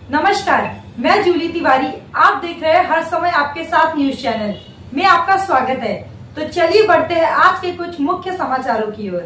नमस्कार, मैं जूली तिवारी। आप देख रहे हैं हर समय आपके साथ न्यूज चैनल में आपका स्वागत है। तो चलिए बढ़ते हैं आज के कुछ मुख्य समाचारों की ओर।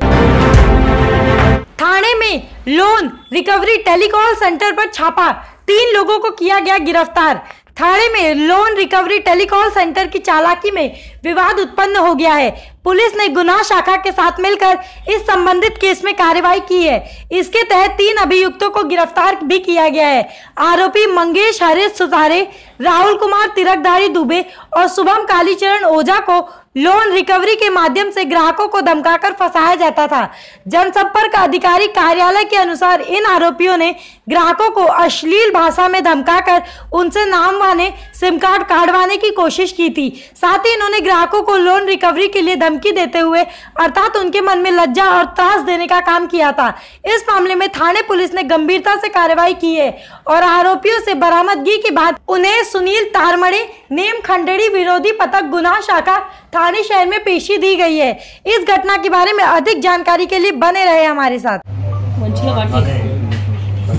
थाने में लोन रिकवरी टेलीकॉल सेंटर पर छापा, 3 लोगों को किया गया गिरफ्तार। थाने में लोन रिकवरी टेलीकॉल सेंटर की चालाकी में विवाद उत्पन्न हो गया है। पुलिस ने गुना शाखा के साथ मिलकर इस संबंधित केस में कार्रवाई की है। इसके तहत 3 अभियुक्तों को गिरफ्तार भी किया गया है। आरोपी मंगेश हरीश सुतारे, राहुल कुमार तिरकधारी दुबे और शुभम कालीचरण ओझा को लोन रिकवरी के माध्यम से ग्राहकों को धमकाकर फंसाया जाता था। जनसंपर्क अधिकारी कार्यालय के अनुसार इन आरोपियों ने ग्राहकों को अश्लील भाषा में धमकाकर उनसे नाम वाले सिम कार्ड काढ़वाने की कोशिश की थी। साथ ही इन्होंने ग्राहकों को लोन रिकवरी के लिए धमकी देते हुए अर्थात उनके मन में लज्जा और त्रास देने का काम किया था। इस मामले में थाने पुलिस ने गंभीरता से कार्रवाई की है और आरोपियों से बरामदगी के बाद उन्हें सुनील तारमड़े नेम खंडेड़ी विरोधी पथक गुना शाखा थाने शहर में पेशी दी गई है। इस घटना के बारे में अधिक जानकारी के लिए बने रहे हमारे साथ।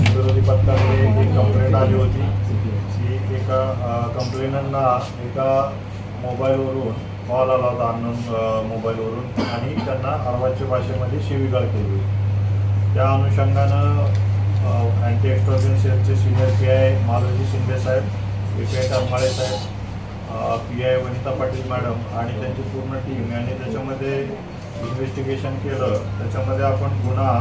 विरोधी पथकाकडे एक कंप्लेंट आली होती की एका कंप्लेनरना एका मोबाईलवरून कॉल आला होता अननोन मोबाईलवरून आणि त्यांना अर्वाच्य भाषेमध्ये शिवीगाळ केली होती। त्या अनुषंगानं अँटी एक्स्ट्रॉजन सेलचे सिनियर PI मालोजी शिंदे साहेब, PI करमाळे साहेब, PI वनिता पाटील मॅडम आणि त्यांची पूर्ण टीम यांनी त्याच्यामध्ये इन्व्हेस्टिगेशन केलं। त्याच्यामध्ये आपण गुन्हा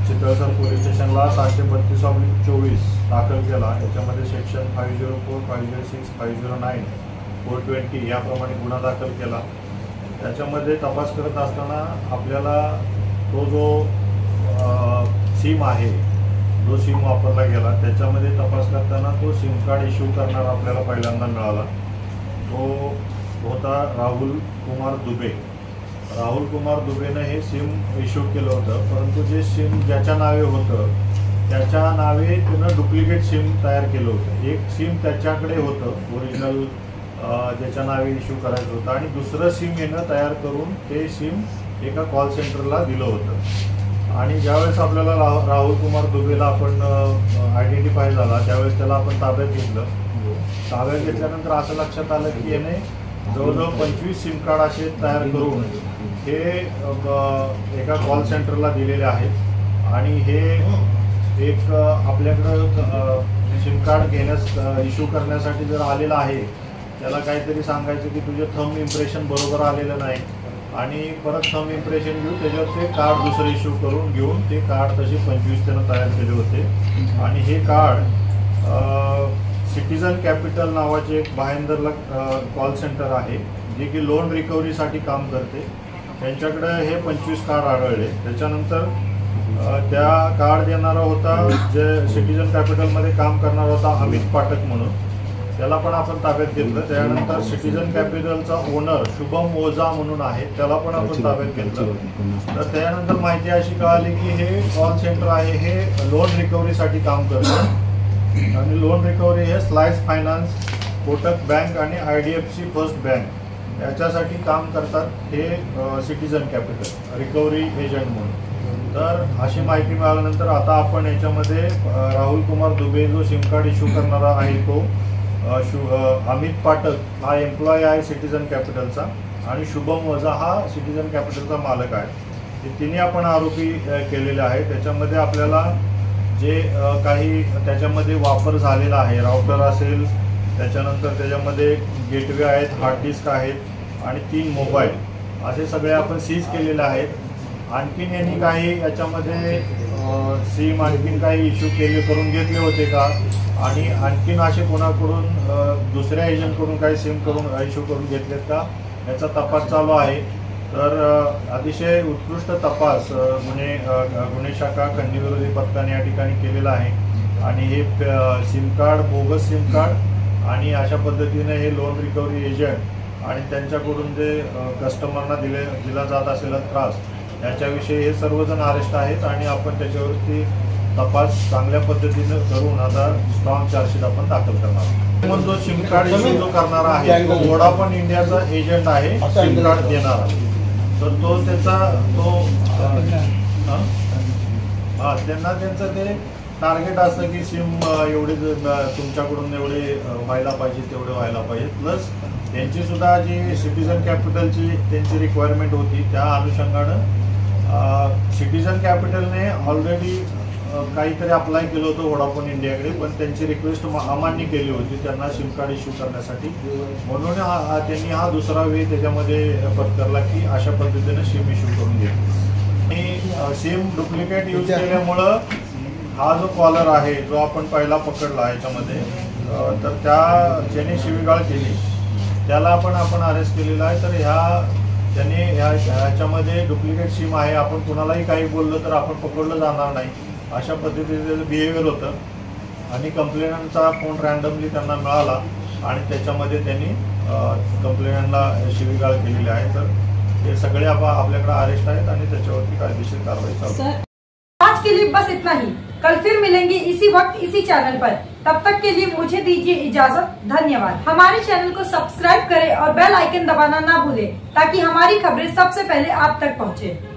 चितळसर पोलीस स्टेशनला 732/24 दाखल केला। याच्यामध्ये सेक्शन 504, 506, 509, 420 याप्रमाणे गुन्हा दाखल केला। त्याच्यामध्ये तपास करत असताना आपल्याला तो जो सिम आहे, जो सिम वापरला गेला त्याच्यामध्ये तपास करताना तो सिम कार्ड इश्यू करणारा आपल्याला पहिल्यांदा मिळाला। तो होता राहुल कुमार दुबे। राहुल कुमार दुबेनं हे सिम इश्यू केलं होतं, परंतु जे सिम ज्याच्या नावे होतं त्याच्या नावे त्यानं डुप्लिकेट सिम तयार केलं होतं। एक सिम त्याच्याकडे होतं ओरिजिनल ज्याच्या नावे इश्यू करायचं होतं आणि दुसरं सिम यानं तयार करून ते सिम एका कॉल सेंटरला दिलं होतं। आणि ज्यावेळेस आपल्याला राहुल कुमार दुबेला आपण आयडेंटिफाय झाला त्यावेळेस त्याला आपण ताब्यात घेतलं। ताब्यात घेतल्यानंतर असं लक्षात आलं की याने जवळजवळ 25 सिम कार्ड असे तयार करून हे एका कॉल सेंटरला दिलेले आहेत आणि हे एक आपल्याकडं सिम कार्ड घेण्यास इश्यू करण्यासाठी जर आलेला आहे त्याला काहीतरी सांगायचं की तुझे थंब इम्प्रेशन बरोबर आलेलं नाही आणि परत थंब इम्प्रेशन घेऊन त्याच्यावर ते कार्ड दुसरं इश्यू करून घेऊन ते कार्ड तसे 25 त्यानं तयार केले होते। आणि हे कार्ड सिटीजन कॅपिटल नावाचे एक भायंदरला कॉल सेंटर आहे जे की लोन रिकव्हरीसाठी काम करते, त्यांच्याकडे हे 25 कार्ड आढळले। त्याच्यानंतर त्या कार्ड देणारा होता जे सिटीजन कॅपिटलमध्ये काम करणारा होता अमित पाठक म्हणून, त्याला पण आपण ताब्यात घेतलं। त्यानंतर सिटीजन कॅपिटलचा ओनर शुभम ओझा म्हणून आहे, त्याला पण आपण ताब्यात घेतलं। तर त्यानंतर माहिती अशी कळाली की हे कॉल सेंटर आहे हे लोन रिकव्हरीसाठी काम करतं आणि लोन रिकव्हरी हे स्लाइस फायनान्स, कोटक बँक आणि IDFC फर्स्ट बँक याच्यासाठी काम करतात हे सिटीजन कॅपिटल रिकव्हरी एजंट म्हणून। तर अशी माहिती मिळाल्यानंतर आता आपण याच्यामध्ये राहुल कुमार दुबे जो सिम कार्ड इश्यू करणारा आहे तो अमित पाठक हा एम्प्लॉय आहे सिटीजन कॅपिटलचा आणि शुभम ओझा हा सिटीजन कॅपिटलचा मालक आहे। हे तिन्ही आपण आरोपी केलेले आहे। त्याच्यामध्ये आपल्याला जे काही त्याच्यामध्ये वापर झालेला आहे, राउटर असेल, त्याच्यानंतर त्याच्यामध्ये गेटवे आहेत, हार्ड डिस्क आहेत आणि 3 मोबाईल असे सगळे आपण सीज केलेले आहेत। आणखीन यांनी काही याच्यामध्ये सिम आणखीन काही इश्यू करून घेतले होते का आणि आणखीन असे कोणाकडून दुसऱ्या एजंटकडून काही सिम इश्यू करून घेतलेत का याचा तपास चालू आहे। तर अतिशय उत्कृष्ट तपास गुन्हे शाखा खंडणीविरोधी पथकाने या ठिकाणी केलेला आहे आणि हे SIM card, bogus SIM card आणि अशा पद्धतीने हे लोन रिकव्हरी एजंट आणि त्यांच्याकडून जे कस्टमरना दिला जात असलेला त्रास याच्याविषयी हे सर्वजण अरेस्ट आहेत आणि आपण त्याच्यावरती तपास चांगल्या पद्धतीने करून आता स्ट्रॉंग चार्जशीट आपण दाखल करणार। पण जो सिम कार्ड इश्यू जो करणारा आहे तो वोडाफोन इंडियाचा एजंट आहे सिम कार्ड देणारा, तर तो त्याचा तो त्यांना त्यांचं ते टार्गेट असतं की सिम एवढे तुमच्याकडून एवढे व्हायला पाहिजे, तेवढे व्हायला पाहिजे. प्लस त्यांची सुद्धा जी सिटीजन कॅपिटलची त्यांची रिक्वायरमेंट होती, त्या अनुषंगानं सिटीजन कॅपिटलने ऑलरेडी काहीतरी अप्लाय केलं होतं व्होडाफोन इंडियाकडे, पण त्यांची रिक्वेस्ट अमान्य केली होती त्यांना सिम कार्ड इश्यू करण्यासाठी. म्हणून त्यांनी हा दुसरा वे त्याच्यामध्ये पत्करला की अशा पद्धतीने सिम इश्यू करून घेतली. आणि सिम डुप्लिकेट यूज केल्यामुळं हा जो कॉलर आहे जो आपण पहिला पकडला याच्यामध्ये, तर ज्याने शिवीगाळ केली त्याला आपण अरेस्ट केलेला आहे. तर त्याने ह्याच्यामध्ये डुप्लिकेट सिम आहे, आपण कुणालाही काही बोललं तर आपण पकडलं जाणार नाही, अशा पद्धतीचं बिहेवियर होतं. आणि कंप्लेनंटचा फोन रँडमली त्यांना मिळाला आणि त्याच्यामध्ये त्यांनी कंप्लेनंटला शिवीगाळ केलेली आहे. तर हे सगळे आपल्याकडे अरेस्ट आहेत आणि त्याच्यावरती कायदेशीर कारवाई चालू आहे. आज के लिए बस इतना ही. कल फिर मिलेंगे इसी वक्त इसी चैनल पर. तब तक के लिए मुझे दीजिए इजाजत. धन्यवाद. हमारे चैनल को सब्सक्राइब करें और बेल आइकन दबाना ना भूलें ताकि हमारी खबरें सबसे पहले आप तक पहुंचे.